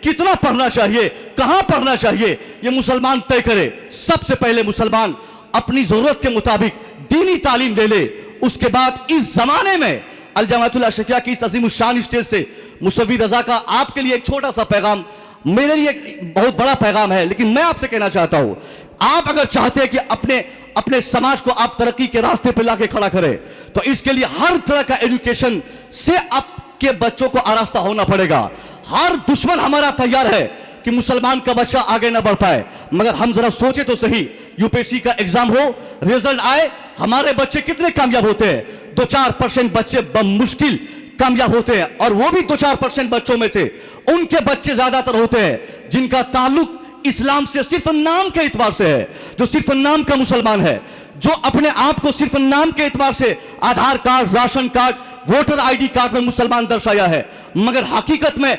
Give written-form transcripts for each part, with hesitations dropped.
कितना पढ़ना चाहिए, कहां पढ़ना चाहिए, ये मुसलमान तय करे। सबसे पहले मुसलमान अपनी जरूरत के मुताबिक दीनी तालीम ले ले। उसके बाद इस जमाने में अल जमाअतुल अशरिया की इस अजीम शान स्टेज से मुसव्वी रजा का आपके लिए एक छोटा सा पैगाम, मेरे लिए एक बहुत बड़ा पैगाम है, लेकिन मैं आपसे कहना चाहता हूं, आप अगर चाहते हैं कि अपने समाज को आप तरक्की के रास्ते पर लाके खड़ा करें, तो इसके लिए हर तरह का एजुकेशन से आपके बच्चों को आरास्ता होना पड़ेगा। हर दुश्मन हमारा तैयार है कि मुसलमान का बच्चा आगे ना बढ़ पाए, मगर हम जरा सोचे तो सही, यूपीएससी का एग्जाम हो, रिजल्ट आए, हमारे बच्चे कितने कामयाब होते हैं? 2-4% बच्चे बमुश्किल कामयाब होते हैं, और वो भी 2-4% बच्चों में से उनके बच्चे ज्यादातर होते हैं जिनका ताल्लुक इस्लाम से सिर्फ नाम के एतबार से है, जो सिर्फ नाम का मुसलमान है, जो अपने आप को सिर्फ नाम के एतबार से Aadhaar card, ration card, voter ID card में मुसलमान दर्शाया है, मगर हकीकत में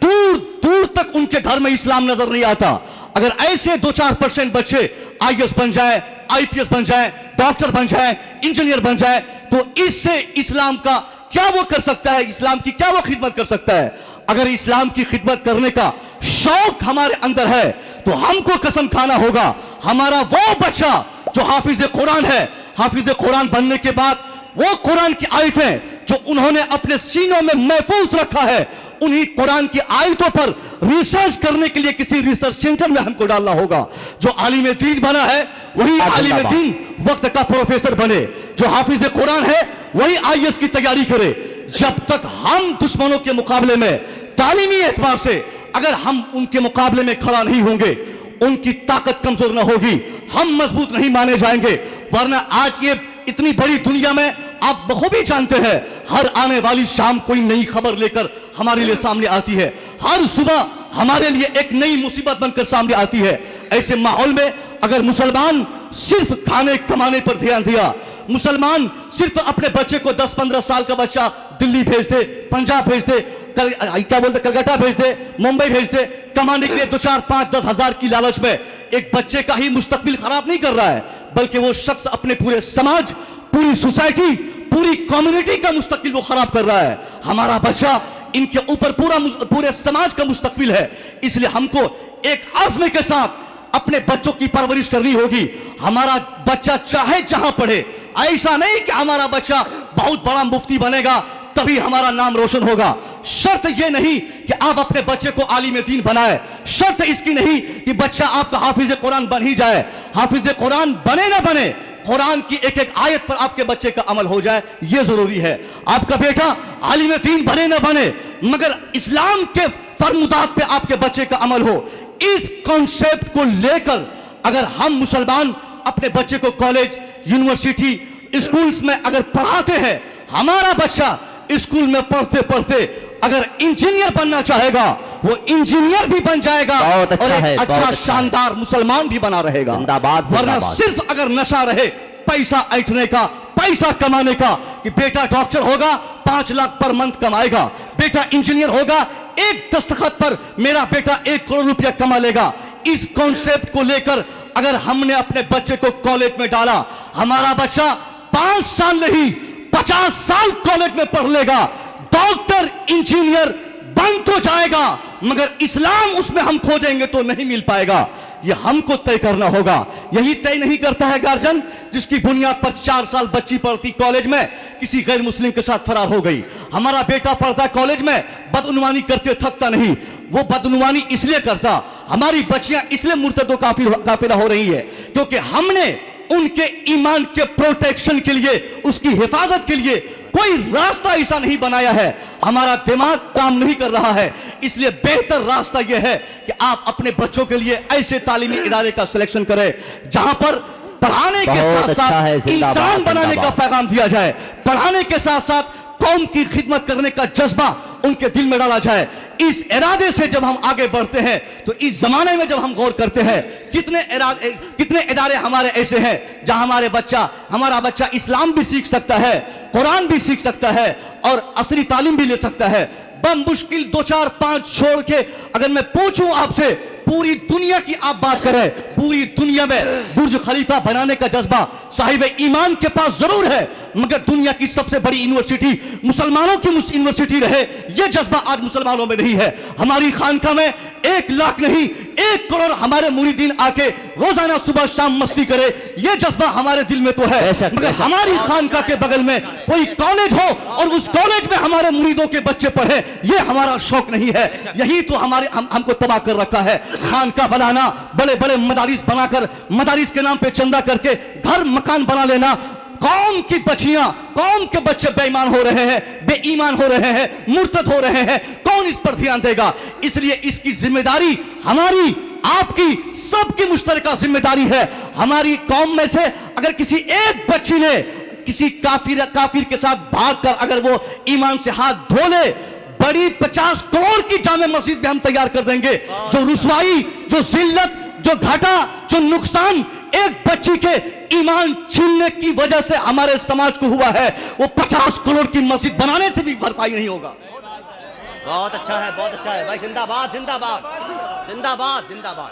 दूर दूर तक उनके घर में इस्लाम नजर नहीं आता। अगर ऐसे 2-4% बच्चे आईएएस बन जाए, आईपीएस बन जाए, डॉक्टर बन जाए, इंजीनियर बन जाए, तो इससे इस्लाम का क्या वो कर सकता है, इस्लाम की क्या वो खिदमत कर सकता है? अगर इस्लाम की खिदमत करने का शौक हमारे अंदर है, तो हमको कसम खाना होगा, हमारा वो बच्चा जो हाफिज कुरान है, हाफिज कुरान बनने के बाद वो कुरान की आयतें जो उन्होंने अपने सीनों में महफूज रखा है, उन्हीं कुरान की आयतों पर रिसर्च करने के लिए किसी रिसर्च सेंटर में हमको डालना होगा। जो आलिम दीन बना है वही आलिम दीन वक्त का प्रोफेसर बने, जो हाफिज कुरान है वही आईएएस की तैयारी करे। जब तक हम दुश्मनों के मुकाबले में तालीमी एतबार से अगर हम उनके मुकाबले में खड़ा नहीं होंगे, उनकी ताकत कमजोर ना होगी, हम मजबूत नहीं माने जाएंगे। वरना आज ये इतनी बड़ी दुनिया में आप बखूबी जानते हैं, हर आने वाली शाम कोई नई खबर लेकर हमारे लिए सामने आती है, हर सुबह हमारे लिए एक नई मुसीबत बनकर सामने आती है। ऐसे माहौल में अगर मुसलमान सिर्फ खाने कमाने पर ध्यान दिया, मुसलमान सिर्फ अपने बच्चे को 10-15 साल का बच्चा दिल्ली भेज दे, पंजाब भेज दे, क्या बोलते कलकत्ता भेज दे, मुंबई भेज दे, कमाने के लिए 2-4-5-10 हजार की लालच में एक बच्चे का ही मुस्तकबिल खराब नहीं कर रहा है, बल्कि वो शख्स अपने पूरे समाज, पूरी सोसाइटी, पूरी कम्युनिटी का मुस्तकबिल वो खराब कर रहा है। हमारा बच्चा इनके ऊपर पूरे समाज का मुस्तकबिल है, इसलिए हमको एक आज़्म के साथ अपने बच्चों की परवरिश करनी होगी। हमारा बच्चा चाहे जहां पढ़े, ऐसा नहीं कि हमारा बच्चा बहुत बड़ा मुफ्ती बनेगा तभी हमारा नाम रोशन होगा। शर्त यह नहीं कि आप अपने बच्चे को आलिम दीन बनाए, शर्त इसकी नहीं कि बच्चा आपका हाफिज कुरान बन ही जाए। हाफिज कुरान बने ना बने, कुरान की एक एक आयत पर आपके बच्चे का अमल हो जाए, यह जरूरी है। आपका बेटा आलिम दीन बने ना बने, मगर इस्लाम के फरमुदात पे आपके बच्चे का अमल हो, इस कॉन्सेप्ट को लेकर अगर हम मुसलमान अपने बच्चे को कॉलेज, यूनिवर्सिटी, स्कूल्स में अगर पढ़ाते हैं, हमारा बच्चा स्कूल में पढ़ते पढ़ते अगर इंजीनियर बनना चाहेगा, वो इंजीनियर भी बन जाएगा और एक अच्छा शानदार मुसलमान भी बना रहेगा। वरना सिर्फ अगर नशा रहे पैसा ऐंठने का, पैसा कमाने का, कि बेटा डॉक्टर होगा 5 लाख पर मंथ कमाएगा, बेटा इंजीनियर होगा, एक दस्तखत पर मेरा बेटा 1 करोड़ रुपया कमा लेगा, इस कॉन्सेप्ट को लेकर अगर हमने अपने बच्चे को कॉलेज में डाला, हमारा बच्चा 5 साल नहीं 50 साल कॉलेज में पढ़ लेगा, डॉक्टर इंजीनियर बन तो जाएगा, मगर इस्लाम उसमें हम खोजेंगे तो नहीं मिल पाएगा। यह हमको तय करना होगा। यही तय नहीं करता है गार्जियन, जिसकी बुनियाद पर 4 साल बच्ची पढ़ती कॉलेज में किसी गैर मुस्लिम के साथ फरार हो गई। हमारा बेटा पढ़ता कॉलेज में, बदउनवानी करते थकता नहीं, वो बदउनवानी इसलिए करता, हमारी बच्चियां इसलिए मुर्तदो काफिला हो रही है क्योंकि हमने उनके ईमान के प्रोटेक्शन के लिए, उसकी हिफाजत के लिए कोई रास्ता ऐसा नहीं बनाया है। हमारा दिमाग काम नहीं कर रहा है, इसलिए बेहतर रास्ता यह है कि आप अपने बच्चों के लिए ऐसे तालीमी इदारे का सिलेक्शन करें जहां पर पढ़ाने के साथ साथ इंसान बनाने का पैगाम दिया जाए, पढ़ाने के साथ साथ कौम की खिदमत करने का जज्बा उनके दिल में डाला जाए। इस इरादे से जब हम आगे बढ़ते हैं, तो इस जमाने में जब हम गौर करते हैं, कितने इदारे हमारे ऐसे हैं जहां हमारा बच्चा इस्लाम भी सीख सकता है, कुरान भी सीख सकता है और असली तालीम भी ले सकता है। बमुश्किल 2-4-5 छोड़ के अगर मैं पूछूं आपसे, पूरी दुनिया की आप बात करें, पूरी दुनिया में बुर्ज खलीफा बनाने का जज्बा साहिब ईमान के पास जरूर है, मगर दुनिया की सबसे बड़ी यूनिवर्सिटी मुसलमानों की यूनिवर्सिटी रहे, यह जज्बा आज मुसलमानों में नहीं है। हमारी खानका में 1 लाख नहीं 1 करोड़ हमारे मुरीदीन आके रोजाना सुबह शाम मस्ती करे, ये जज्बा हमारे दिल में तो है। मगर हमारी खानका के बगल में कोई कॉलेज हो और उस कॉलेज में हमारे मुरीदों के बच्चे पढ़े, ये हमारा शौक नहीं है। यही तो हमको तबाह कर रखा है। खानका बनाना, बड़े बड़े मदारिस बनाकर मदारिस के नाम पे चंदा करके घर मकान बना लेना, कौम की बच्चियां, कौम के बच्चे बेईमान हो रहे हैं, बेईमान हो रहे हैं, मुर्तद हो रहे हैं, कौन इस पर ध्यान देगा? इसलिए इसकी जिम्मेदारी हमारी, आपकी, सबकी मुश्तरका जिम्मेदारी है। हमारी कौम में से अगर किसी एक बच्ची ने किसी काफिर के साथ भागकर अगर वो ईमान से हाथ धो ले, बड़ी 50 करोड़ की जामे मस्जिद में हम तैयार कर देंगे। जो रुसवाई, जो जिल्लत, जो घाटा, जो नुकसान एक बच्ची के ईमान छीनने की वजह से हमारे समाज को हुआ है, वो 50 करोड़ की मस्जिद बनाने से भी भरपाई नहीं होगा। बहुत अच्छा है, बहुत अच्छा है भाई। जिंदाबाद जिंदाबाद जिंदाबाद जिंदाबाद।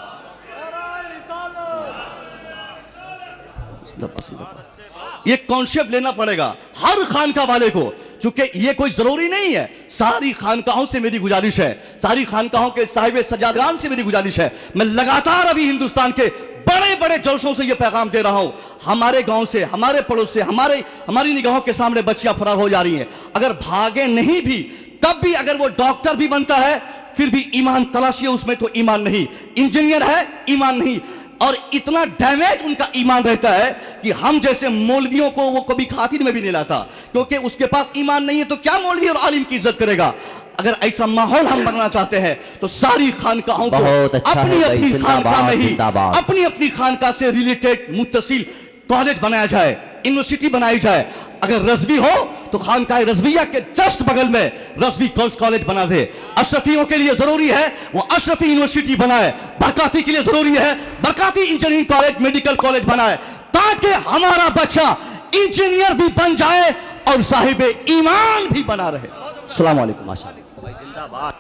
ये कॉन्सेप्ट लेना पड़ेगा हर खानका वाले को, क्योंकि ये कोई जरूरी नहीं है। सारी खानकाहों से मेरी गुजारिश है, सारी खानकाहों के साहिब सजादगान से मेरी गुजारिश है, मैं लगातार अभी हिंदुस्तान के बड़े बड़े जलसों से ये पैगाम दे रहा हूं। हमारे गांव से, हमारे पड़ोस से, हमारी निगाहों के सामने बच्चियां फरार हो जा रही हैं। अगर भागे नहीं भी तब भी अगर वो डॉक्टर भी बनता है फिर भी ईमान तलाशिए, उसमें तो ईमान नहीं। इंजीनियर है, ईमान नहीं। और इतना डैमेज उनका ईमान रहता है कि हम जैसे मौलवियों को वो कभी खातिर में भी नहीं लाता, क्योंकि उसके पास ईमान नहीं है तो क्या मौलवी और आलिम की इज्जत करेगा। अगर ऐसा माहौल हम बनाना चाहते हैं तो सारी खानकाहों को अपनी अपनी खानका में ही, अपनी अपनी खानका से रिलेटेड मुत्तसिल कॉलेज बनाया जाए, यूनिवर्सिटी बनाई जाए। अगर रज़वी हो तो खानका रज़विया के जस्ट बगल में रज़वी गर्ल्स कॉलेज बना दे। अशरफियों के लिए जरूरी है वो अशरफी यूनिवर्सिटी बनाए, बरकाती के लिए जरूरी है Barkati engineering college, medical college बनाए, ताकि हमारा बच्चा इंजीनियर भी बन जाए और साहिब ईमान भी बना रहे। अस्सलाम वालेकुम। जिंदाबाद।